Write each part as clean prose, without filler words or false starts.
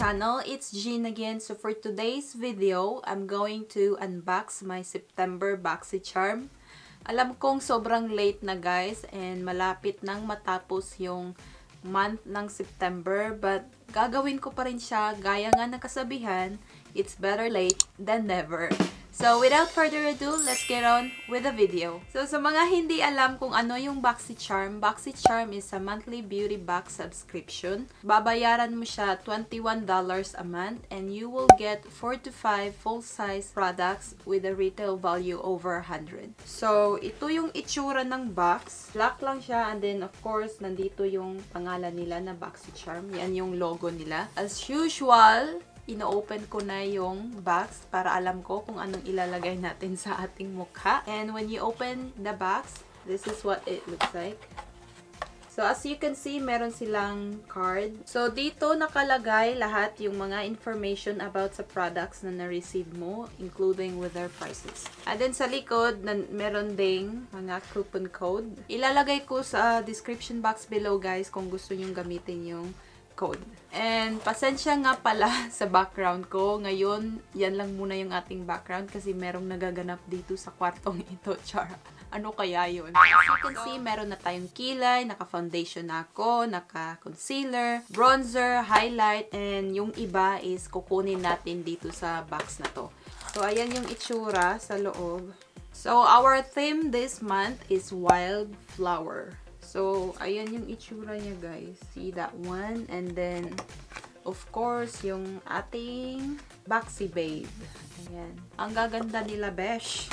channel, it's Jean again. So for today's video, I'm going to unbox my September Boxycharm. Alam kong sobrang late na guys and malapit nang matapos yung month ng September, but gagawin ko pa rin siya gaya nga ng kasabihan, it's better late than never. So, without further ado, let's get on with the video. So, sa mga hindi alam kung ano yung Boxycharm, Boxycharm is a monthly beauty box subscription. Babayaran mo siya $21 a month and you will get 4 to 5 full-size products with a retail value over 100. So, ito yung itsura ng box. Black lang siya and then, of course, nandito yung pangalan nila na Boxycharm. Yan yung logo nila. As usual, ino-open ko na yung box para alam ko kung anong ilalagay natin sa ating mukha. And when you open the box, this is what it looks like. So, as you can see, meron silang card. So, dito nakalagay lahat yung mga information about sa products na na-receive mo, including with their prices. And then sa likod, meron ding mga coupon code. Ilalagay ko sa description box below, guys, kung gusto nyong gamitin yung code. And pasensya nga pala sa background ko. Ngayon, yan lang muna yung ating background kasi merong nagaganap dito sa kwartong ito. Chara. Ano kaya yun? As you can see, meron na tayong kilay, naka-foundation na ako, naka-concealer, bronzer, highlight, and yung iba is kukunin natin dito sa box na to. So, ayan yung itsura sa loob. So, our theme this month is wildflower. So, ayan yung itsura niya, guys. See that one? And then, of course, yung ating Boxy Babe. Ayan. Ang gaganda nila, besh.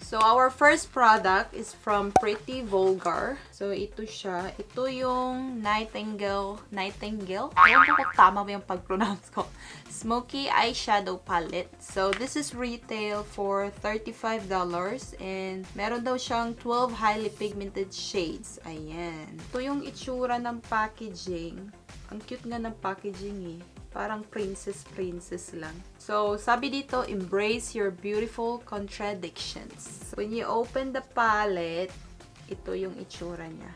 So, our first product is from Pretty Vulgar. So, ito siya. Ito yung Nightingale. Ewan ko kung tama ba yung pag-pronounce ko. Smokey Eyeshadow Palette. So, this is retail for $35. And meron daw siyang 12 highly pigmented shades. Ayan. Ito yung itsura ng packaging. Ang cute nga ng packaging eh. Parang princess lang. So, sabi dito, embrace your beautiful contradictions. When you open the palette, ito yung itsura niya.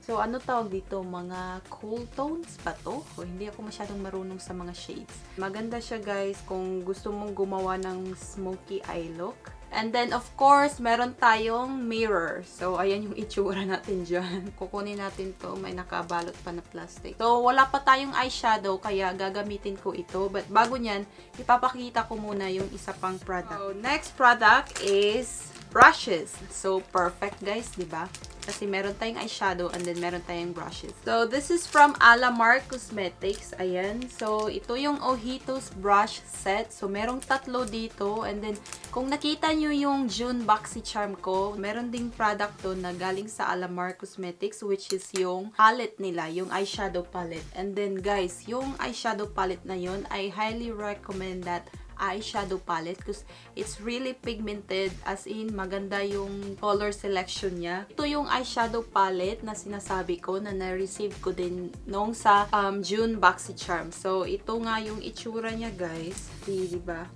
So, ano tawag dito? Mga cool tones ba to? O, hindi ako masyadong marunong sa mga shades. Maganda siya, guys, kung gusto mong gumawa ng smoky eye look. And then, of course, meron tayong mirror. So, ayan yung itsura natin dyan. Kukunin natin to. May nakabalot pa na plastic. So, wala pa tayong eyeshadow, kaya gagamitin ko ito. But bago nyan, ipapakita ko muna yung isa pang product. So, next product is brushes. So, perfect, guys, diba? Kasi meron tayong eyeshadow and then meron tayong brushes. So, this is from Alamar Cosmetics. Ayan. So, ito yung Ojitos brush set. So, merong tatlo dito. And then, kung nakita nyo yung June Boxycharm ko, meron ding product to na galing sa Alamar Cosmetics, which is yung palette nila, yung eyeshadow palette. And then, guys, yung eyeshadow palette na yun, I highly recommend that eyeshadow palette because it's really pigmented, as in maganda yung color selection niya. Ito yung eyeshadow palette na sinasabi ko na na-receive ko din nung sa June Boxycharm. So, ito nga yung itsura niya, guys. Diba?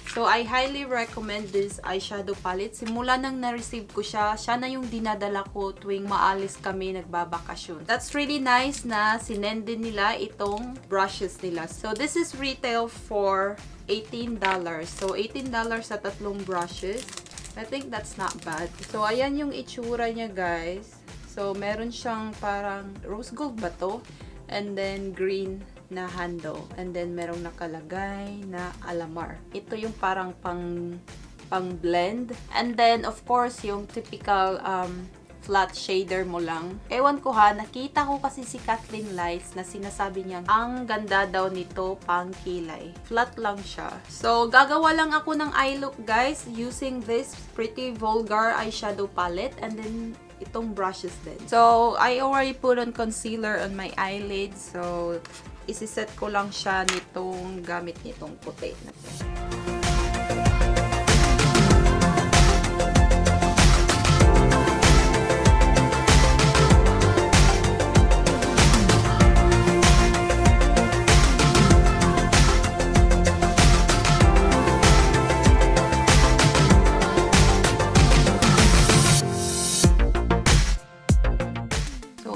So, I highly recommend this eyeshadow palette. Simula nang na-receive ko siya, siya na yung dinadala ko tuwing maalis kami nagbabakasyon. That's really nice na sinend din nila itong brushes nila. So, this is retail for $18. So, $18 sa tatlong brushes. I think that's not bad. So, ayan yung itsura niya, guys. So, meron siyang parang rose gold ba to? And then, green na handle. And then, merong nakalagay na Alamar. Ito yung parang pang blend. And then, of course, yung typical flat shader mo lang. Ewan ko ha, nakita ko kasi si Kathleen Lights na sinasabi niya, ang ganda daw nito pang kilay. Flat lang siya. So, gagawa lang ako ng eye look, guys, using this Pretty Vulgar eyeshadow palette. And then, itong brushes din. So, I already put on concealer on my eyelids. So, isiset ko lang siya nitong gamit nitong puti na to.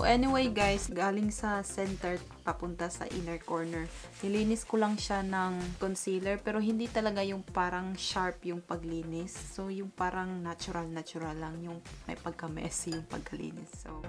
anyway guys, galing sa center papunta sa inner corner. Nilinis ko lang siya ng concealer pero hindi talaga yung parang sharp yung paglinis. So yung parang natural lang yung may pagka-messy yung pagkalinis. So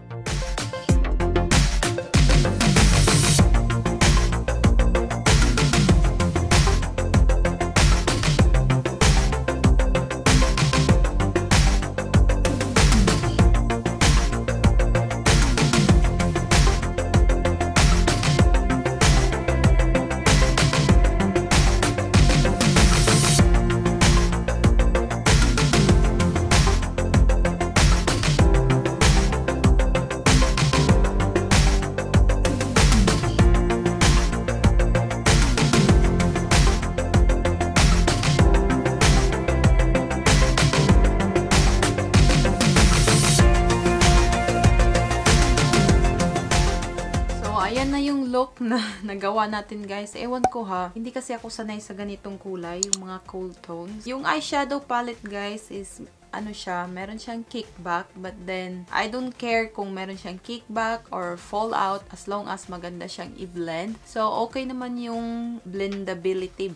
ayan na yung look na nagawa natin guys. Ewan ko ha, hindi kasi ako sanay sa ganitong kulay, yung mga cool tones. Yung eyeshadow palette guys is ano siya, meron siyang kickback, but then I don't care kung meron siyang kickback or fallout as long as maganda siyang i-blend. So okay naman yung blendability,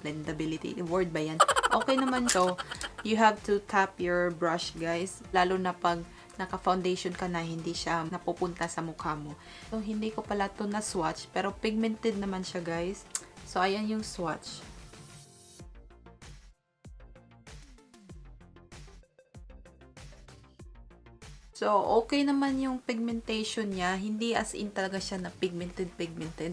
word ba yan? Okay naman to. You have to tap your brush guys, lalo na pag naka-foundation ka na, hindi siya napupunta sa mukha mo. So, hindi ko pala to na-swatch, pero pigmented naman siya, guys. So, ayan yung swatch. So, okay naman yung pigmentation niya. Hindi as in talaga siya na pigmented.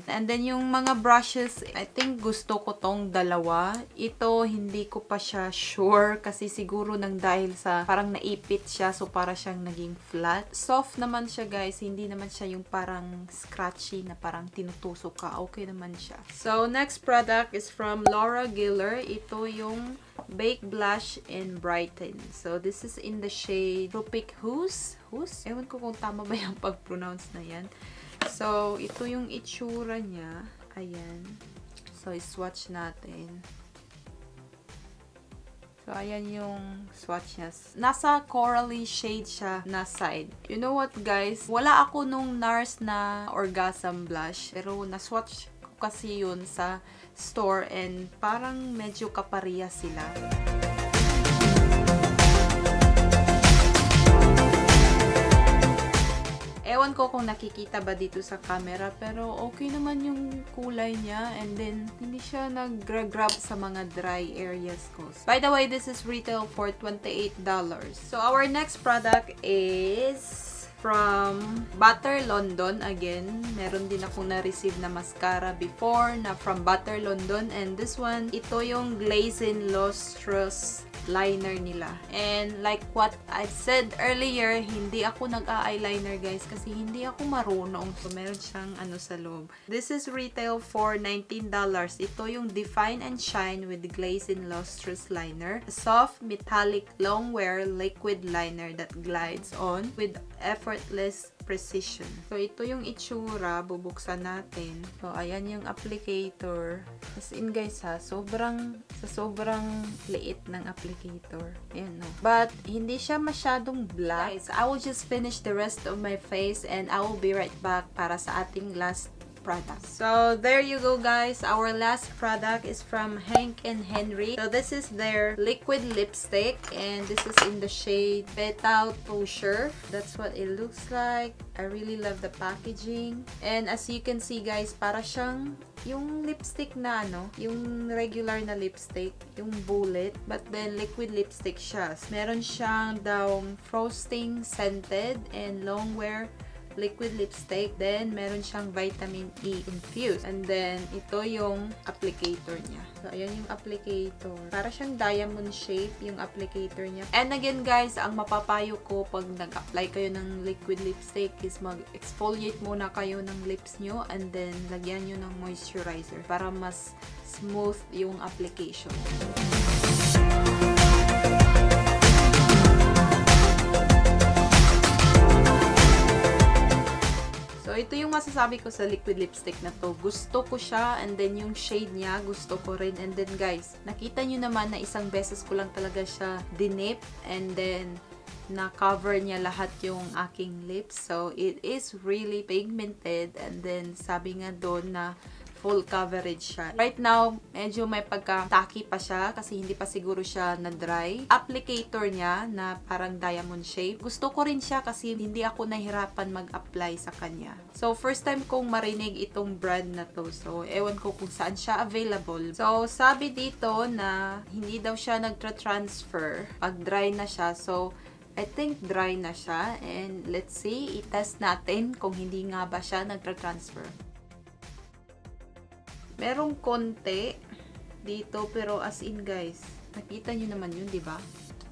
And then, yung mga brushes, I think gusto ko tong dalawa. Ito, hindi ko pa siya sure kasi siguro nang dahil sa parang naipit siya. So, para siyang naging flat. Soft naman siya, guys. Hindi naman siya yung parang scratchy na parang tinutusok ka. Okay naman siya. So, next product is from Loreal. Ito yung Baked Blush-N-Brighten. So, this is in the shade Tropic Hues. Ewan ko kung tama ba yung pag-pronounce na yan. So, ito yung itsura niya. Ayan. So, i-swatch natin. So, ayan yung swatch niya. Nasa corally shade siya na side. You know what, guys? Wala ako nung NARS na Orgasm blush. Pero, na-swatch ko kasi yun sa store and parang medyo kapareha sila. Ewan ko kung nakikita ba dito sa camera, pero okay naman yung kulay niya and then hindi siya nag-grab sa mga dry areas ko. By the way, this is retail for $28. So our next product is from Butter London. Again, meron din akong na-receive na mascara before na from Butter London. And this one, ito yung Glazen Lustrous liner nila. And like what I said earlier, hindi ako nag-eyeliner guys kasi hindi ako marunong. So, meron siyang ano sa loob. This is retail for $19. Ito yung Define and Shine with Glazen Lustrous liner. A soft, metallic, long-wear liquid liner that glides on with effortless precision. So, ito yung itsura. Bubuksan natin. So, ayan yung applicator. As in guys ha, sobrang liit ng applicator. Ayan no. But, hindi siya masyadong black. Guys, I will just finish the rest of my face and I will be right back para sa ating last product. So, there you go guys. Our last product is from Hank and Henry. So, this is their liquid lipstick and this is in the shade Petal Pusher. That's what it looks like. I really love the packaging. And as you can see guys, para siyang yung lipstick na ano, yung regular na lipstick, yung bullet, but then liquid lipstick siya. Meron siyang daw frosting scented and long wear liquid lipstick. Then, meron siyang vitamin E infused. And then, ito yung applicator niya. So, ayan yung applicator. Para siyang diamond shape yung applicator niya. And again, guys, ang mapapayo ko pag nag-apply kayo ng liquid lipstick is mag-exfoliate muna kayo ng lips nyo and then lagyan nyo ng moisturizer para mas smooth yung application. So, ito yung masasabi ko sa liquid lipstick na to. Gusto ko siya and then yung shade niya, gusto ko rin. And then guys, nakita nyo naman na isang beses ko lang talaga siya dinip and then na-cover niya lahat yung aking lips. So, it is really pigmented. And then, sabi nga doon na full coverage siya. Right now, medyo may pagka-tacky pa siya kasi hindi pa siguro siya na-dry. Applicator niya na parang diamond shape. Gusto ko rin siya kasi hindi ako nahirapan mag-apply sa kanya. So, first time kong marinig itong brand na to. So, ewan ko kung saan siya available. So, sabi dito na hindi daw siya nagtra-transfer pag dry na siya. So, I think dry na siya. And let's see, i-test natin kung hindi nga ba siya nagtra-transfer. Merong konti dito, pero as in guys, nakita nyo naman yun, di ba?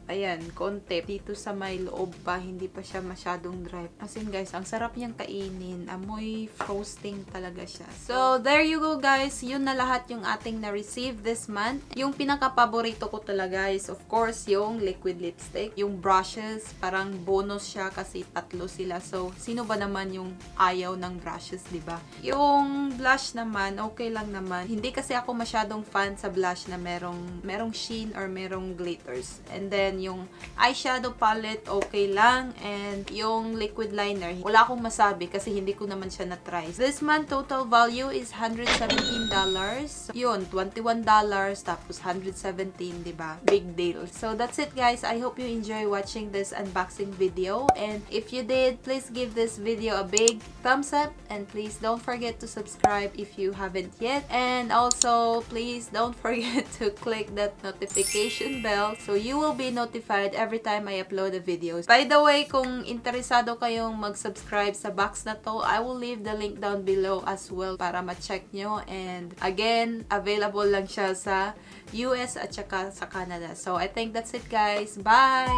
Ayan, konti. Dito sa may loob pa, hindi pa siya masyadong dry. As in guys, ang sarap niyang kainin. Amoy frosting talaga siya. So, there you go guys. Yun na lahat yung ating na-receive this month. Yung pinaka-paborito ko talaga is of course yung liquid lipstick. Yung brushes, parang bonus siya kasi 3 sila. So, sino ba naman yung ayaw ng brushes, di ba? Yung blush naman, okay lang naman. Hindi kasi ako masyadong fan sa blush na merong sheen or merong glitters. And then, yung eyeshadow palette, okay lang. And yung liquid liner, wala akong masabi kasi hindi ko naman siya na-try. This month, total value is $117. So, yun, $21 tapos $117, diba? Big deal. So, that's it guys. I hope you enjoy watching this unboxing video. And if you did, please give this video a big thumbs up. And please don't forget to subscribe if you haven't yet. And also, please don't forget to click that notification bell so you will be notified every time I upload a video. By the way, kung interesado kayong mag-subscribe sa box na to, I will leave the link down below as well para ma-check nyo. And again, available lang siya sa US at saka sa Canada. So, I think that's it guys. Bye!